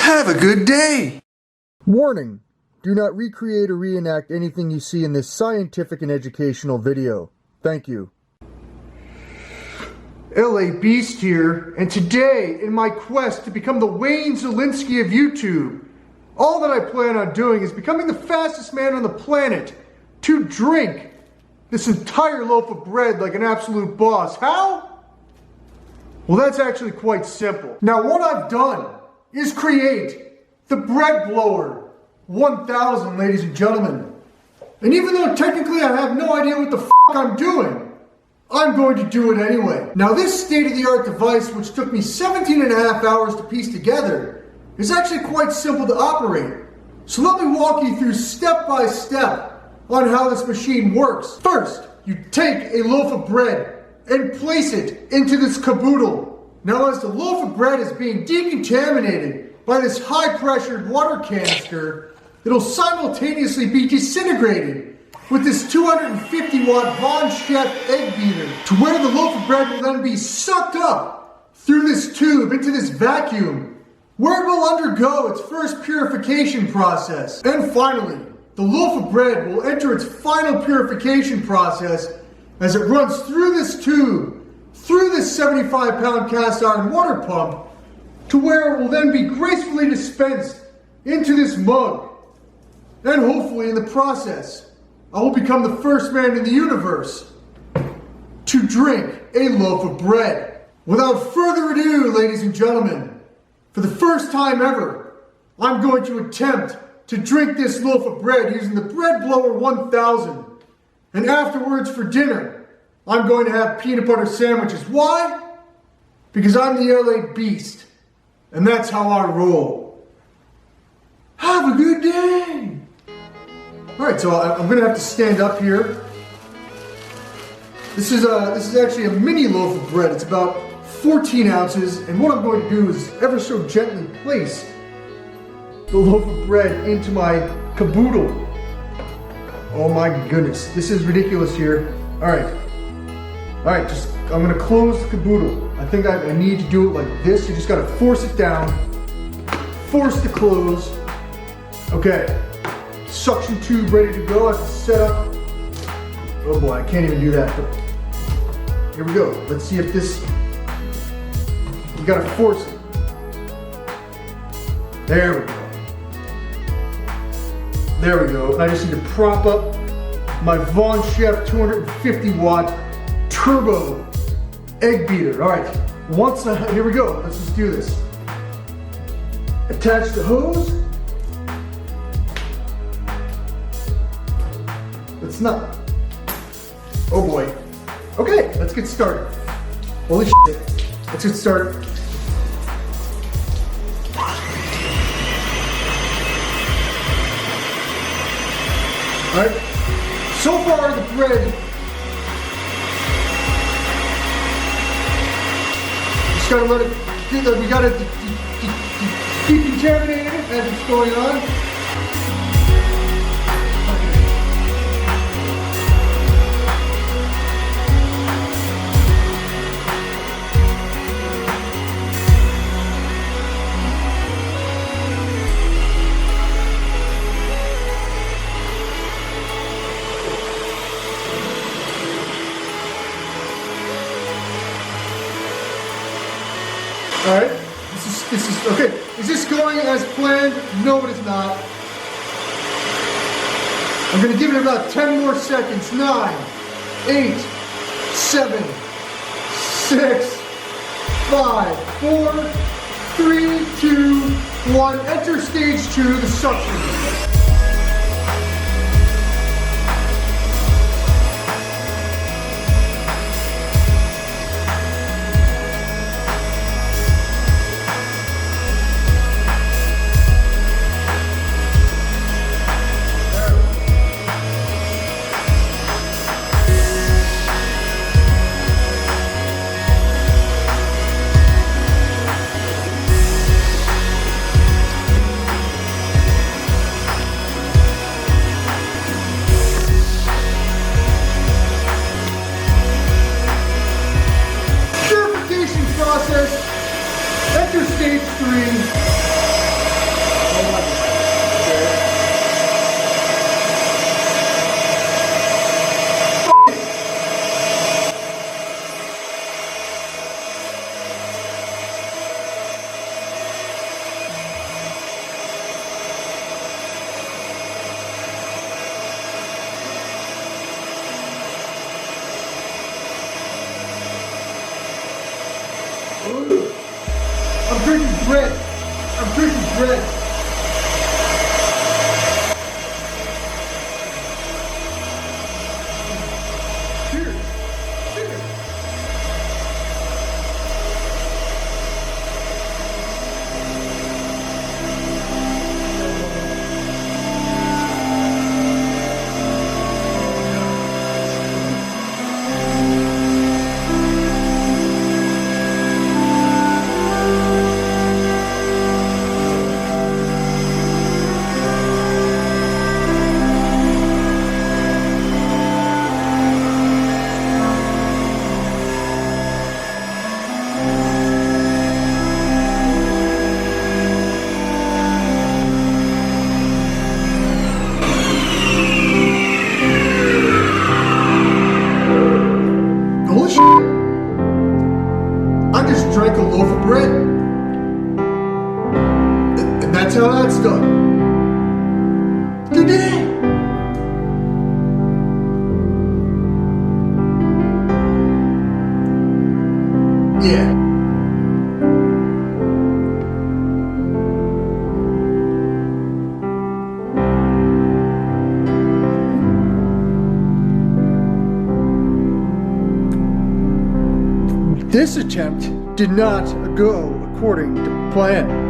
Have a good day! Warning! Do not recreate or reenact anything you see in this scientific and educational video. Thank you. LA Beast here, and today, in my quest to become the Wayne Szalinski of YouTube, all that I plan on doing is becoming the fastest man on the planet to drink this entire loaf of bread like an absolute boss. How? Well, that's actually quite simple. Now, what I've done is create the Bread Blower 1000, ladies and gentlemen. And even though technically I have no idea what the f*** I'm doing, I'm going to do it anyway. Now, this state-of-the-art device, which took me 17.5 hours to piece together, is actually quite simple to operate. So let me walk you through step by step on how this machine works. First, you take a loaf of bread and place it into this caboodle. Now, as the loaf of bread is being decontaminated by this high-pressured water canister, it'll simultaneously be disintegrated with this 250 watt Von Chef egg beater, to where the loaf of bread will then be sucked up through this tube into this vacuum, where it will undergo its first purification process. And finally, the loaf of bread will enter its final purification process as it runs through this tube, through this 75-pound cast iron water pump, to where it will then be gracefully dispensed into this mug. And hopefully in the process, I will become the first man in the universe to drink a loaf of bread. Without further ado, ladies and gentlemen, for the first time ever, I'm going to attempt to drink this loaf of bread using the Bread Blower 1000. And afterwards for dinner, I'm going to have peanut butter sandwiches. Why? Because I'm the LA Beast, and that's how I roll. Have a good day! Alright, so I'm going to have to stand up here. This is actually a mini loaf of bread. It's about 14 ounces, and what I'm going to do is ever so gently place the loaf of bread into my caboodle. Oh my goodness, this is ridiculous here. Alright, I'm going to close the caboodle. I think I need to do it like this. You just got to force it down, force to close. Okay. Suction tube ready to go. I have to set up. Oh boy, I can't even do that. But here we go. Let's see if this. You gotta force it. There we go. There we go. I just need to prop up my Von Chef 250 watt turbo egg beater. All right. Here we go. Let's just do this. Attach the hose. It's not. Oh boy. Okay, let's get started. Holy shit. Let's get started. Alright. So far the bread. Just gotta let it. We gotta decontaminate it as it's going on. Alright, this is, okay, is this going as planned? No, it is not. I'm going to give it about 10 more seconds. 9, 8, 7, 6, 5, 4, 3, 2, 1. Enter stage 2, the suction. bread. I'm drinking bread. Cheers. Cheers. Holy shit! I just drank a loaf of bread. And that's how that's done. Good day! Yeah. This attempt did not go according to plan.